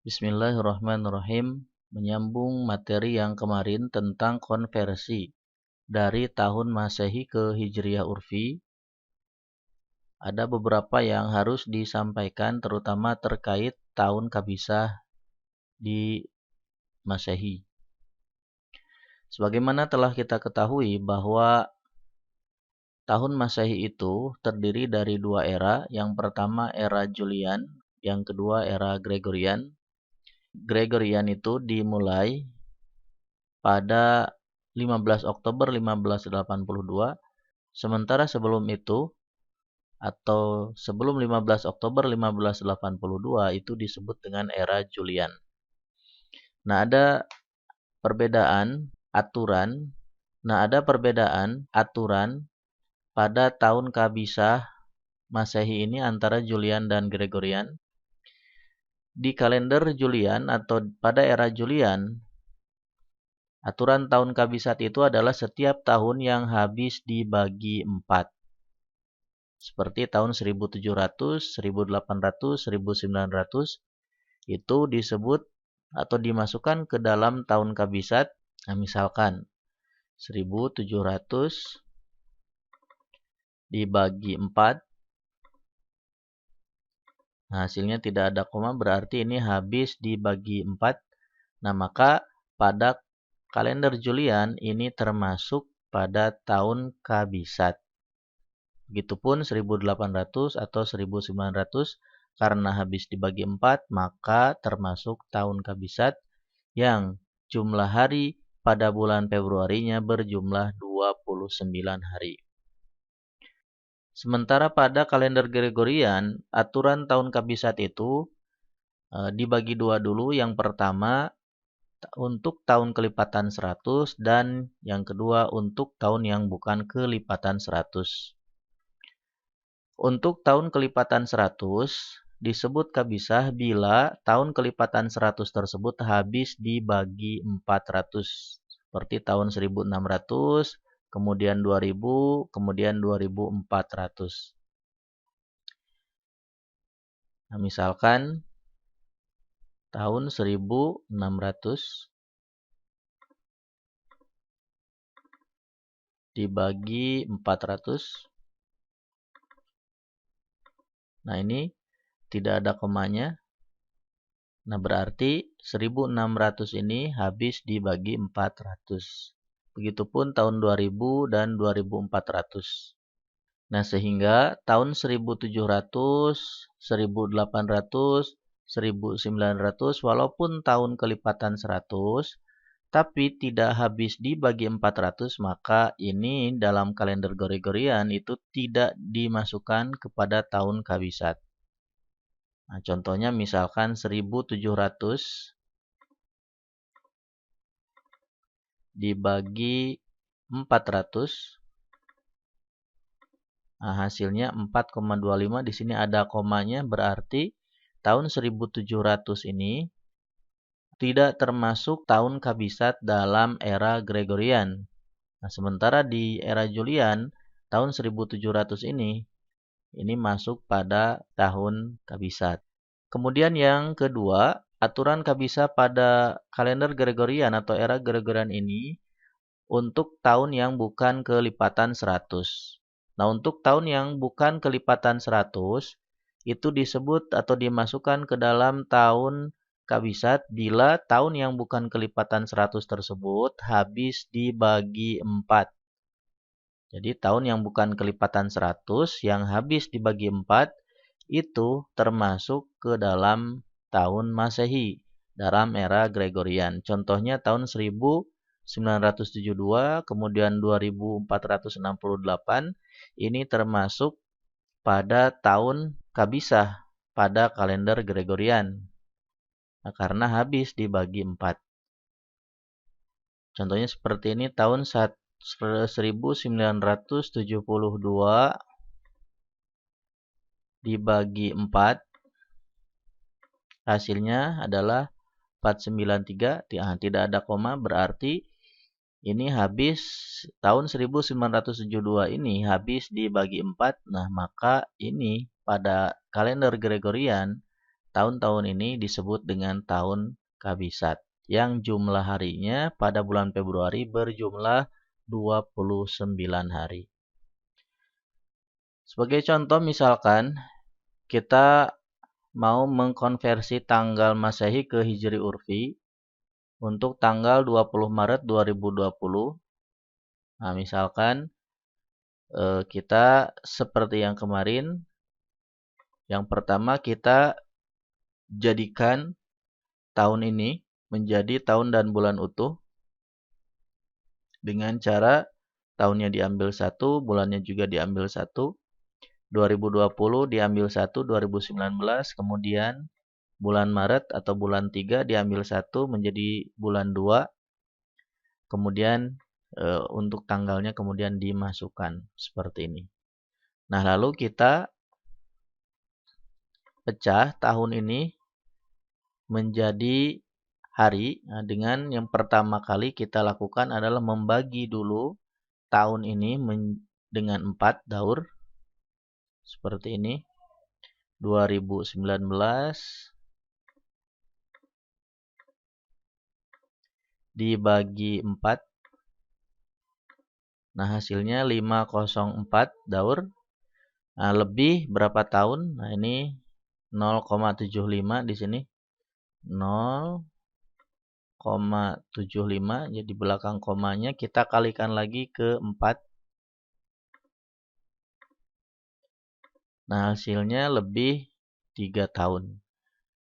Bismillahirrahmanirrahim. Menyambung materi yang kemarin tentang konversi dari tahun Masehi ke Hijriah Urfi, ada beberapa yang harus disampaikan terutama terkait tahun Kabisah di Masehi. Sebagaimana telah kita ketahui bahwa tahun Masehi itu terdiri dari dua era, yang pertama era Julian, yang kedua era Gregorian. Gregorian itu dimulai pada 15 Oktober 1582, sementara sebelum itu atau sebelum 15 Oktober 1582 itu disebut dengan era Julian. Nah, ada perbedaan aturan. Ada perbedaan aturan pada tahun Kabisah Masehi ini antara Julian dan Gregorian. Di kalender Julian atau pada era Julian, aturan tahun Kabisat itu adalah setiap tahun yang habis dibagi 4. Seperti tahun 1700, 1800, 1900 itu disebut atau dimasukkan ke dalam tahun Kabisat. Nah, misalkan 1700 dibagi 4. Nah, hasilnya tidak ada koma, berarti ini habis dibagi 4. Nah, maka pada kalender Julian ini termasuk pada tahun Kabisat. Begitupun 1800 atau 1900 karena habis dibagi 4 maka termasuk tahun Kabisat yang jumlah hari pada bulan Februarinya berjumlah 29 hari. Sementara pada kalender Gregorian, aturan tahun Kabisat itu dibagi dua dulu. Yang pertama untuk tahun kelipatan 100 dan yang kedua untuk tahun yang bukan kelipatan 100. Untuk tahun kelipatan 100 disebut Kabisah bila tahun kelipatan 100 tersebut habis dibagi 400. Seperti tahun 1600, kemudian 2000, kemudian 2400. Nah, misalkan tahun 1600 dibagi 400. Nah, ini tidak ada komanya. Nah, berarti 1600 ini habis dibagi 400. Begitupun tahun 2000 dan 2400. Nah, sehingga tahun 1700, 1800, 1900 walaupun tahun kelipatan 100 tapi tidak habis dibagi 400, maka ini dalam kalender Gregorian itu tidak dimasukkan kepada tahun Kabisat. Nah, contohnya misalkan 1700 dibagi 400. Nah, hasilnya 4,25. Di sini ada komanya, berarti tahun 1700 ini tidak termasuk tahun Kabisat dalam era Gregorian. Nah, sementara di era Julian, tahun 1700 ini masuk pada tahun Kabisat. Kemudian yang kedua, aturan Kabisat pada kalender Gregorian atau era Gregorian ini untuk tahun yang bukan kelipatan 100. Nah, untuk tahun yang bukan kelipatan 100 itu disebut atau dimasukkan ke dalam tahun Kabisat bila tahun yang bukan kelipatan 100 tersebut habis dibagi 4. Jadi tahun yang bukan kelipatan 100 yang habis dibagi 4 itu termasuk ke dalam tahun Masehi dalam era Gregorian. Contohnya tahun 1972, kemudian 2468 ini termasuk pada tahun Kabisah pada kalender Gregorian. Nah, karena habis dibagi 4. Contohnya seperti ini, tahun 1972 dibagi 4. Hasilnya adalah 493. Tidak ada koma, berarti ini habis tahun 1972 ini habis dibagi 4. Nah, maka ini pada kalender Gregorian tahun-tahun ini disebut dengan tahun Kabisat, yang jumlah harinya pada bulan Februari berjumlah 29 hari. Sebagai contoh misalkan kita mau mengkonversi tanggal Masehi ke Hijri Urfi untuk tanggal 20 Maret 2020. Nah, misalkan kita seperti yang kemarin, yang pertama kita jadikan tahun ini menjadi tahun dan bulan utuh dengan cara tahunnya diambil 1, bulannya juga diambil 1. 2020 diambil 1, 2019, kemudian bulan Maret atau bulan 3 diambil 1 menjadi bulan 2, kemudian untuk tanggalnya kemudian dimasukkan seperti ini. Nah, lalu kita pecah tahun ini menjadi hari. Nah, dengan yang pertama kali kita lakukan adalah membagi dulu tahun ini dengan 4 daur. Seperti ini. 2019 dibagi 4. Nah, hasilnya 504 daur. Nah, lebih berapa tahun? Nah, ini 0,75 di sini. 0,75, jadi belakang komanya kita kalikan lagi ke 4. Nah, hasilnya lebih 3 tahun.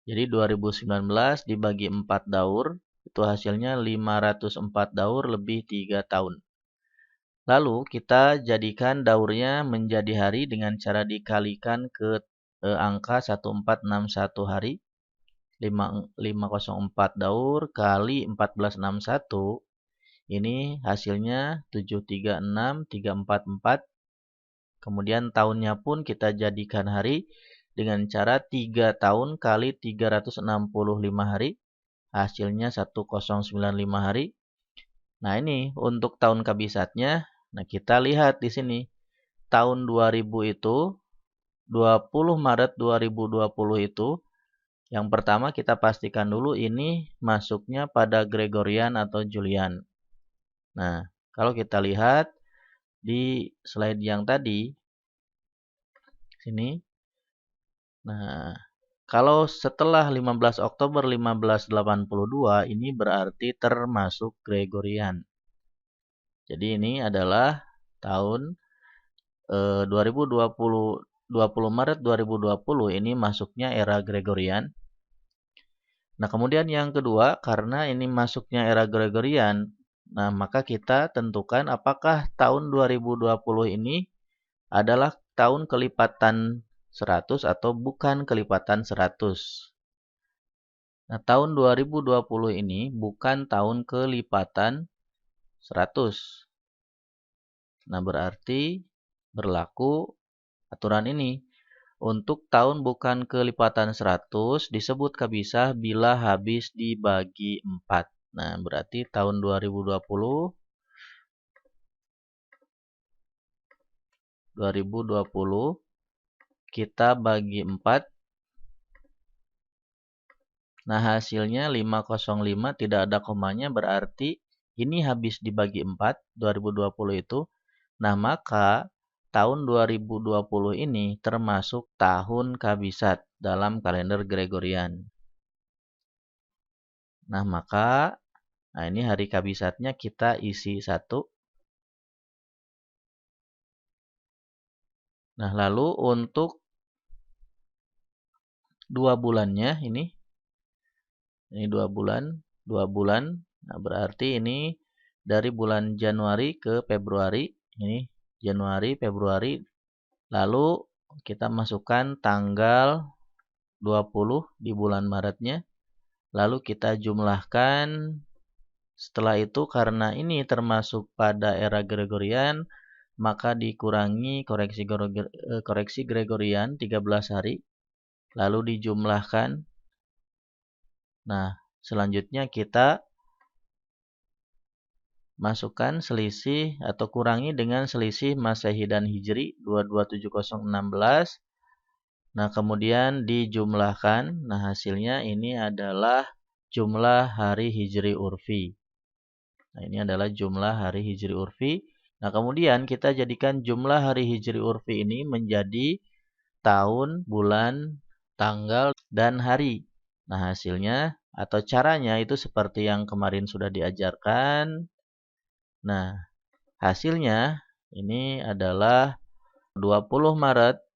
Jadi 2019 dibagi 4 daur, itu hasilnya 504 daur lebih 3 tahun. Lalu kita jadikan daurnya menjadi hari dengan cara dikalikan ke angka 1461 hari. 504 daur kali 1461, ini hasilnya 736344. Kemudian tahunnya pun kita jadikan hari dengan cara 3 tahun kali 365 hari. Hasilnya 1095 hari. Nah, ini untuk tahun kabisatnya. Nah, kita lihat di sini. Tahun 2000 itu 20 Maret 2020 itu yang pertama kita pastikan dulu ini masuknya pada Gregorian atau Julian. Nah, kalau kita lihat di slide yang tadi sini. Nah, kalau setelah 15 Oktober 1582 ini berarti termasuk Gregorian. Jadi ini adalah tahun 2020 Maret 2020 ini masuknya era Gregorian. Nah, kemudian yang kedua, karena ini masuknya era Gregorian, nah maka kita tentukan apakah tahun 2020 ini adalah tahun kelipatan 100 atau bukan kelipatan 100. Nah, tahun 2020 ini bukan tahun kelipatan 100. Nah, berarti berlaku aturan ini. Untuk tahun bukan kelipatan 100 disebut kabisah bila habis dibagi 4. Nah, berarti tahun 2020 kita bagi 4. Nah, hasilnya 505 tidak ada komanya, berarti ini habis dibagi 4 2020 itu. Nah, maka tahun 2020 ini termasuk tahun kabisat dalam kalender Gregorian. Nah, maka ini hari kabisatnya kita isi 1. Nah, lalu untuk 2 bulannya ini 2 bulan. Nah, berarti ini dari bulan Januari ke Februari. Ini Januari, Februari. Lalu kita masukkan tanggal 20 di bulan Maretnya. Lalu kita jumlahkan. Setelah itu karena ini termasuk pada era Gregorian, maka dikurangi koreksi Gregorian 13 hari. Lalu dijumlahkan. Nah, selanjutnya kita masukkan selisih atau kurangi dengan selisih Masehi dan Hijri 227016. Nah, kemudian dijumlahkan. Nah, hasilnya ini adalah jumlah hari Hijri Urfi. Nah, ini adalah jumlah hari Hijri Urfi. Nah, kemudian kita jadikan jumlah hari Hijri Urfi ini menjadi tahun, bulan, tanggal, dan hari. Nah, hasilnya atau caranya itu seperti yang kemarin sudah diajarkan. Nah, hasilnya ini adalah 20 Maret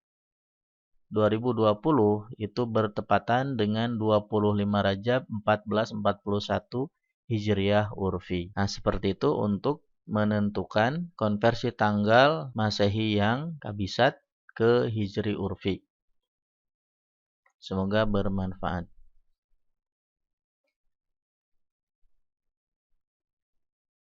2020 itu bertepatan dengan 25 Rajab 1441 Hijriah Urfi. Nah, seperti itu untuk menentukan konversi tanggal Masehi yang kabisat ke Hijri Urfi. Semoga bermanfaat.